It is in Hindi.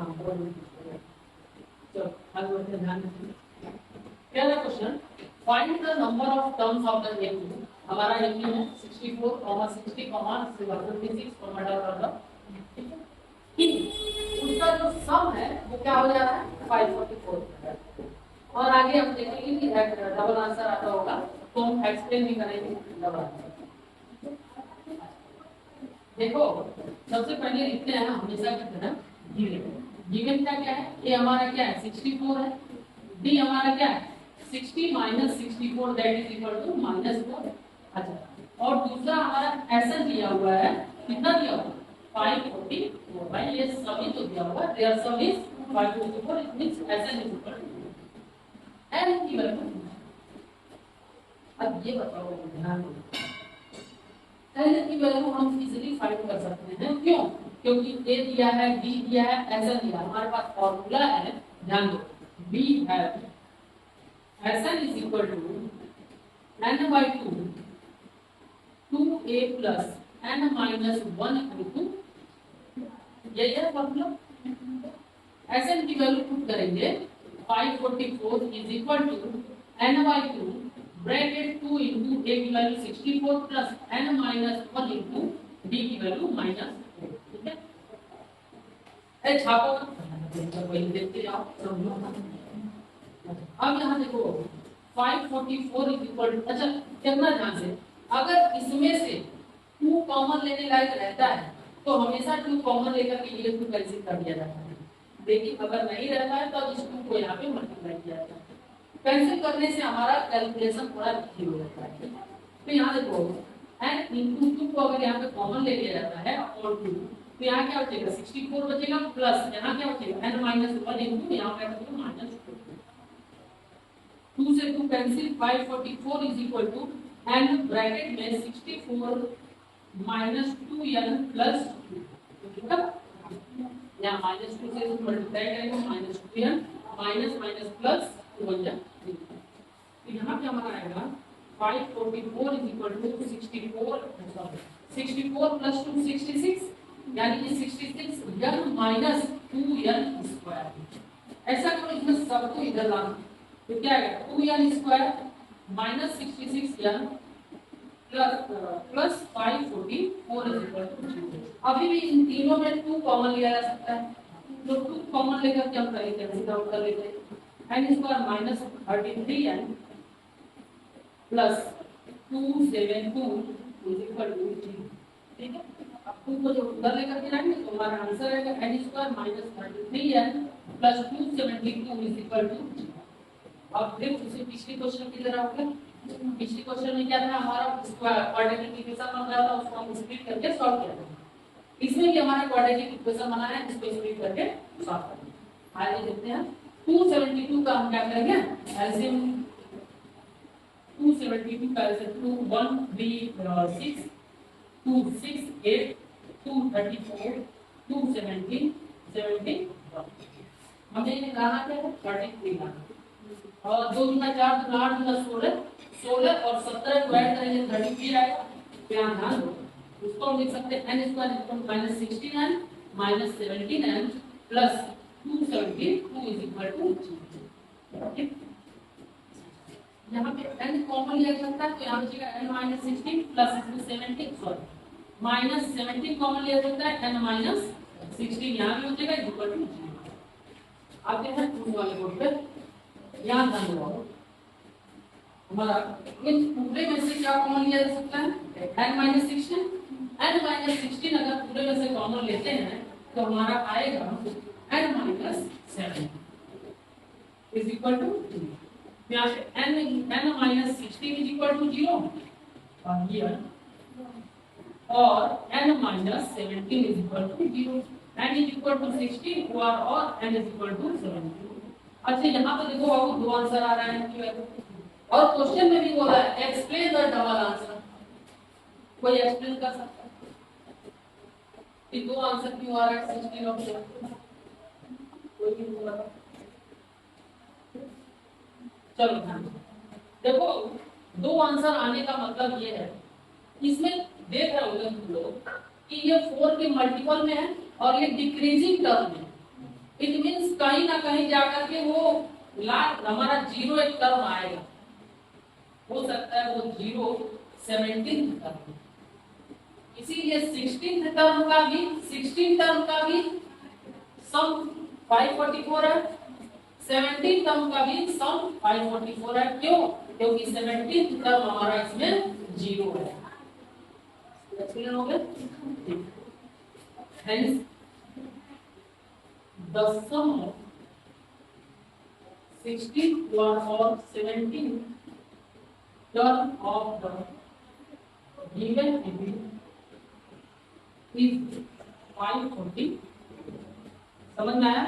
चलो आगे बढ़ते ध्यान रखिए। क्या है question, find the number of terms of the m. हमारा एम है 64, 60, 26, उसका जो सम है वो क्या हो जा रहा है 544। और आगे हम देखेंगे कि डबल आंसर आता होगा तो हम एक्सप्लेन भी करेंगे डबल आंसर। देखो सबसे पहले लिखते हैं हमेशा की तरह गिवन। गिवन का क्या है, ए हमारा क्या है 64 है, डी हमारा क्या है 60 minus 64 that is equal to -4। अच्छा और दूसरा हमारा ऐसा दिया हुआ है, कितना दिया हुआ 544। भाई ये सभी तो दिया हुआ है, their sum is 544, it means ऐसा इज इक्वल टू n की वैल्यू। अब ये बताओ ध्यान दो, n की वैल्यू हम इजीली फाइंड कर सकते हैं, क्यों? क्योंकि a दिया है, b दिया है, ऐसा दिया, हमारे पास फॉर्मूला है, ध्यान दो b है Sn is equal to n by 2 2a plus n minus 1 into, ये है फॉर्मूला। Sn की वैल्यू पुट करेंगे 544 is equal to n by 2 bracket 2 into a की value 64 plus n minus 1 into b की वैल्यू -4। ठीक है, ए छापो वही देखते जाओ। अब यहाँ देखो 544 इज इक्वल टू, अच्छा कितना ध्यान से, अगर इसमें से 2 कॉमन लेने लायक रहता है तो हमेशा 2 कॉमन लेकर के ये 2 कैंसिल कर दिया जाता है, लेकिन अगर नहीं रहता है तो इस 2 को यहाँ पे मल्टीप्लाई किया जाता है। कैंसिल करने से हमारा कैलकुलेशन थोड़ा इजी हो जाता है। तो यहाँ देखो n into 2 को अगर यहाँ पे कॉमन ले लिया जाता है और 2, तो यहाँ क्या बचेगा 64 बचेगा, प्लस यहाँ क्या बचेगा n minus 1 into यहाँ पे बचेगा -4। 2 से 2 cancel, 544 is equal to n bracket में 64 minus 2n plus 2। ठीक है, यहाँ -2 से मल्टीप्लाई करेंगे -2n माइनस माइनस प्लस 1 तो यहाँ पे हमारा आएगा 544 इज इक्वल टू 64 प्लस 2 66, यानी कि 66 n माइनस 2n स्क्वायर। ऐसा करो इसमें सबको इधर लाना, तो क्या आएगा 2n square minus 66n plus 544 is equal to 0। अभी भी इन तीनों में 2 कॉमन लिया जा सकता है, तो 2 कॉमन लेकर क्या करेंगे, कैंसिल आउट कर लेते हैं। n square minus 33n plus 272 is equal to 0। ठीक है, अब 2 को जब उधर लेकर के जाएंगे तो हमारा आंसर आएगा n square minus 33n plus 272 is equal to 0। अब फिर उसी पिछले क्वेश्चन की तरह होगा। पिछले क्वेश्चन में क्या था, हमारा क्वाड्रेटिक इक्वेशन बन रहा था, उसको हम स्प्लिट करके सॉल्व किया था। इसमें भी हमारा क्वाड्रेटिक इक्वेशन बना है, इसको स्प्लिट करके सॉल्व करेंगे। आगे देखते हैं 272 का हम क्या करेंगे एलसीएम, 272 का एलसीएम 2 1 3 6 2 6 8 2 34 2 17 71। हमने ये कहा क्या है 33 लाना, और 2 गुना 4 गुना 8 गुना 16 और 17 को ऐड करेंगे 33 आएगा। ध्यान ध्यान दो, उसको हम लिख सकते हैं n square equal to minus 16n minus 17n plus 272 is equal to 0। यहाँ पे n कॉमन लिया जा सकता है, तो यहाँ बचेगा n minus 16 plus 17 sorry minus 17 common लिया जा सकता है, n माइनस 16 यहाँ भी हो जाएगा इज इक्वल टू 0। आते हैं टूल वाले बोर्ड पे, ध्यान दो हमारा इस पूरे में से क्या कॉमन लिया जा सकता है n माइनस 16। n माइनस 16 अगर पूरे में से कॉमन लेते हैं तो हमारा आएगा n minus 7 is equal to 2। यहाँ पे n minus 16 is equal to 0 और हियर और n minus 17 is equal to 0। n is equal to 16 और n इज इक्वल टू 17। अच्छा यहाँ पे देखो बाबू 2 आंसर आ रहा है, और क्वेश्चन में भी बोला है एक्सप्लेन द डबल आंसर। कोई एक्सप्लेन कर सकता है कि 2 आंसर क्यों आ रहा है 16 और 17? कोई भी बोला? चलो देखो 2 आंसर आने का मतलब ये है, इसमें देख रहे होंगे तुम लोग कि ये 4 के मल्टीपल में है और ये डिक्रीजिंग टर्म में, इट मीन्स कहीं ना कहीं जाकर के वो लास्ट हमारा जीरो एक टर्म आएगा, हो सकता है वो 17th टर्म, इसीलिए 16th टर्म का भी सम 544 है, 17th टर्म का भी सम 544 है। क्यों? क्योंकि 17th टर्म हमारा इसमें 0 है। क्लियर हो गया? Hence, the sum of 16th or 17th term of the given image is 540। समझ में आया?